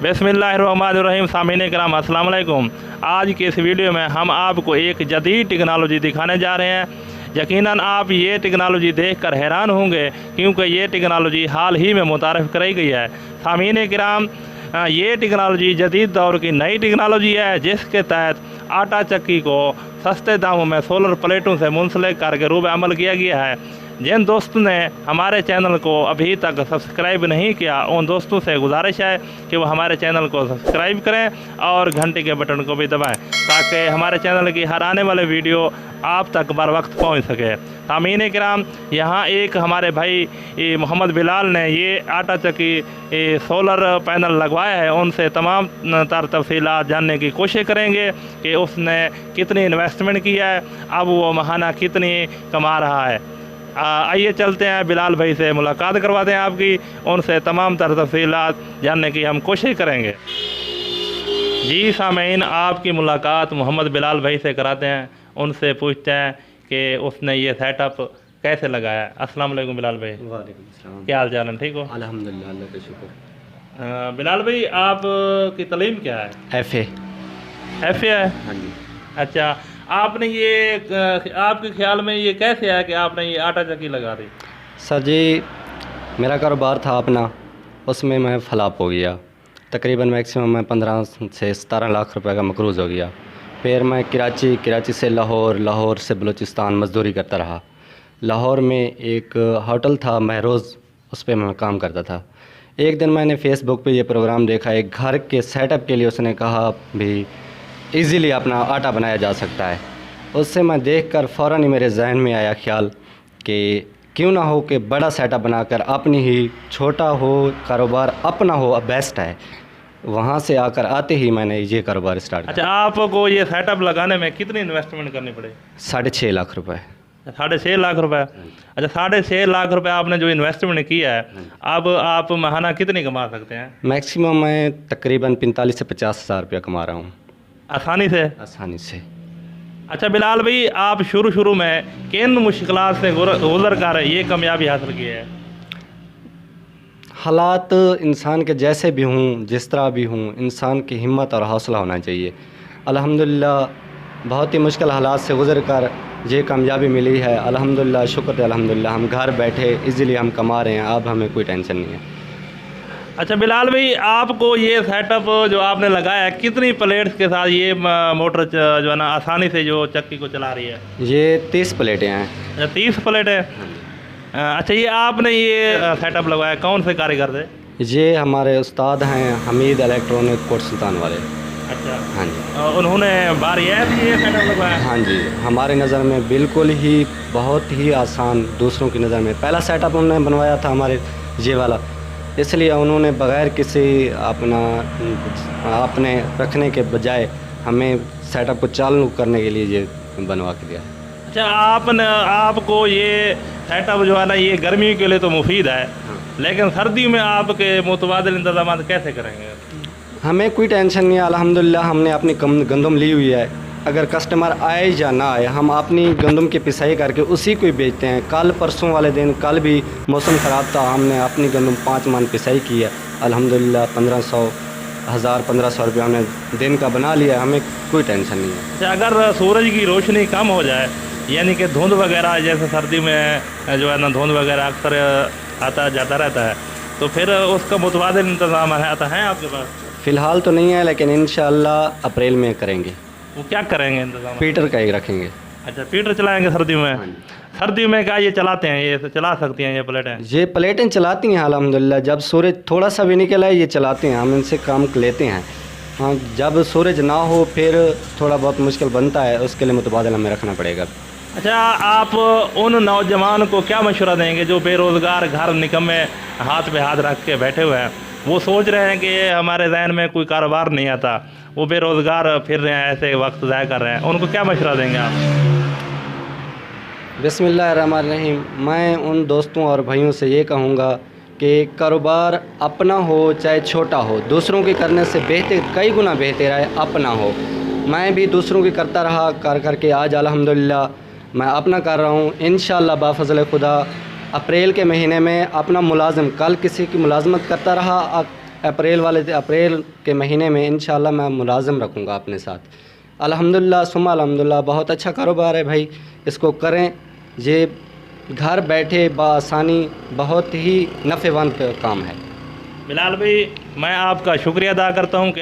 बिस्मिल्लाहिर्रहमानिर्रहीम। सामीन कराम अस्सलाम वालेकुम। आज के इस वीडियो में हम आपको एक जदीद टेक्नोलॉजी दिखाने जा रहे हैं। यकीनन आप ये टेक्नोलॉजी देखकर हैरान होंगे क्योंकि ये टेक्नोलॉजी हाल ही में मुतारफ़ कराई गई है। सामीन कराम, ये टेक्नोलॉजी जदीद दौर की नई टेक्नोलॉजी है जिसके तहत आटा चक्की को सस्ते दामों में सोलर प्लेटों से मुंसलिक करके रूब अमल किया गया है। जिन दोस्तों ने हमारे चैनल को अभी तक सब्सक्राइब नहीं किया उन दोस्तों से गुजारिश है कि वो हमारे चैनल को सब्सक्राइब करें और घंटे के बटन को भी दबाएं ताकि हमारे चैनल की हर आने वाले वीडियो आप तक बर वक्त पहुँच सके। सामीन कराम, यहाँ एक हमारे भाई मोहम्मद बिलाल ने ये आटा चक्की सोलर पैनल लगवाया है। उनसे तमाम तर तफसीलात जानने की कोशिश करेंगे कि उसने कितनी इन्वेस्टमेंट की है, अब वो महाना कितनी कमा रहा है। आइए चलते हैं, बिलाल भाई से मुलाकात करवाते हैं आपकी, उनसे तमाम तर तफसीलात जानने की हम कोशिश करेंगे। जी सामीन, आपकी मुलाकात मोहम्मद बिलाल भाई से कराते हैं, उनसे पूछते हैं कि उसने ये सेटअप कैसे लगाया। अस्सलाम वालेकुम बिलाल भाई। वालेकुम सलाम। क्या हाल चाल है, ठीक हो? अल्हम्दुलिल्लाह, अल्लाह का शुक्र। बिलाल भाई, आपकी तालीम क्या है? FA। है? हाँ जी। अच्छा, आपने ये आपके ख्याल में ये कैसे आया कि आपने ये आटा चक्की लगा दी? सर जी, मेरा कारोबार था अपना, उसमें मैं फलाप हो गया। तकरीबन मैक्सिमम मैं 15 से 17 लाख रुपए का मकरूज़ हो गया। फिर मैं कराची से लाहौर से बलूचिस्तान मज़दूरी करता रहा। लाहौर में एक होटल था महरोज़, उस पर मैं काम करता था। एक दिन मैंने फ़ेसबुक पे ये प्रोग्राम देखा, एक घर के सेटअप के लिए उसने कहा भी इजीली अपना आटा बनाया जा सकता है। उससे मैं देखकर फ़ौरन ही मेरे जहन में आया ख्याल कि क्यों ना हो कि बड़ा सेटअप बनाकर अपनी ही छोटा हो कारोबार अपना हो, बेस्ट है। वहाँ से आकर आते ही मैंने ये कारोबार स्टार्ट किया। अच्छा, आपको ये सेटअप लगाने में कितनी इन्वेस्टमेंट करनी पड़े? 6.5 लाख रुपए। 6.5 लाख रुपए। अच्छा, 6.5 लाख रुपए आपने जो इन्वेस्टमेंट किया है, अब आप महाना कितनी कमा सकते हैं? मैक्सिमम मैं तकरीबन 45 से 50 हज़ार रुपया कमा रहा हूँ आसानी से? आसानी से। अच्छा बिलाल भाई, आप शुरू में किन मुश्किलात से गुजर कर ये कामयाबी हासिल की है? हालात इंसान के जैसे भी हों, जिस तरह भी हों, इंसान की हिम्मत और हौसला होना चाहिए। अल्हम्दुलिल्लाह बहुत ही मुश्किल हालात से गुजर कर ये कामयाबी मिली है। अल्हम्दुलिल्लाह, शुक्र है अल्हम्दुलिल्लाह, हम घर बैठे इजीली हम कमा रहे हैं, अब हमें कोई टेंशन नहीं है। अच्छा बिलाल भाई, आपको ये सेटअप जो आपने लगाया है, कितनी प्लेट्स के साथ ये मोटर जो है ना आसानी से जो चक्की को चला रही है? ये 30 प्लेटें हैं। अच्छा, 30 प्लेट है। अच्छा, ये आपने ये सेटअप लगवाया, कौन से कारीगर थे? ये हमारे उस्ताद हैं हमीद इलेक्ट्रॉनिक कोट सुल्तान वाले। अच्छा। हाँ जी। उन्होंने बारियात ये सेटअप लगवाया? हाँ जी, हमारी नज़र में बिल्कुल ही बहुत ही आसान, दूसरों की नज़र में पहला सेटअप उन्होंने बनवाया था हमारे ये वाला, इसलिए उन्होंने बग़ैर किसी अपने रखने के बजाय हमें सेटअप को चालू करने के लिए ये बनवा के दिया। अच्छा, आपको ये सेटअप जो है ना ये गर्मी के लिए तो मुफीद है, लेकिन सर्दी में आपके मुतबादिल इंतजाम कैसे करेंगे? हमें कोई टेंशन नहीं है, अल्हम्दुलिल्लाह हमने अपनी गंदम ली हुई है। अगर कस्टमर आए या ना आए, हम अपनी गंदम की पिसाई करके उसी को ही बेचते हैं। कल परसों वाले दिन, कल भी मौसम ख़राब था, हमने अपनी गंदम 5 मन पिसाई की है। अल्हम्दुलिल्लाह 1500 रुपया हमने दिन का बना लिया, हमें कोई टेंशन नहीं है। अच्छा, अगर सूरज की रोशनी कम हो जाए, यानी कि धुंध वगैरह, जैसे सर्दी में जो है ना धुंध वगैरह अक्सर आता जाता रहता है, तो फिर उसका मुतबादिल इंतज़ाम आता है आपके पास? फ़िलहाल तो नहीं है, लेकिन इंशाअल्लाह अप्रैल में करेंगे। वो क्या करेंगे इंतज़ाम? पीटर का ही रखेंगे। अच्छा, पीटर चलाएंगे सर्दी में? हाँ। सर्दी में क्या ये चलाते हैं, ये चला सकती हैं ये प्लेटें? ये प्लेटें चलाती हैं अल्हम्दुलिल्लाह, जब सूरज थोड़ा सा भी निकल आए ये चलाते हैं, हम इनसे काम लेते हैं। हाँ, जब सूरज ना हो फिर थोड़ा बहुत मुश्किल बनता है, उसके लिए मुतबादिल हमें रखना पड़ेगा। अच्छा, आप उन नौजवान को क्या मशवरा देंगे जो बेरोज़गार घर निकम्मे हाथ पे हाथ रख के बैठे हुए हैं? वो सोच रहे हैं कि हमारे जहन में कोई कारोबार नहीं आता, वो बेरोज़गार फिर रहे हैं, ऐसे वक्त ज़ाया कर रहे हैं, उनको क्या मशवरा देंगे आप? बिस्मिल्लाहिर्रहमानिर्रहीम। मैं उन दोस्तों और भाइयों से ये कहूँगा कि कारोबार अपना हो चाहे छोटा हो, दूसरों के करने से बेहतर, कई गुना बेहतर है अपना हो। मैं भी दूसरों की करता रहा, कर करके आज अल्हम्दुलिल्लाह मैं अपना कर रहा हूँ। इंशाअल्लाह बाफ़ज़ल खुदा अप्रैल के महीने में अपना मुलाज़म, कल किसी की मुलाजमत करता रहा, अप्रैल के महीने में इंशाल्लाह मैं मुलाज़िम रखूँगा अपने साथ। अल्हम्दुलिल्लाह सुम्मा अल्हम्दुलिल्लाह, बहुत अच्छा कारोबार है भाई, इसको करें। ये घर बैठे बआसानी बहुत ही नफ़ेवंद काम है। बिलाल भाई, मैं आपका शुक्रिया अदा करता हूँ कि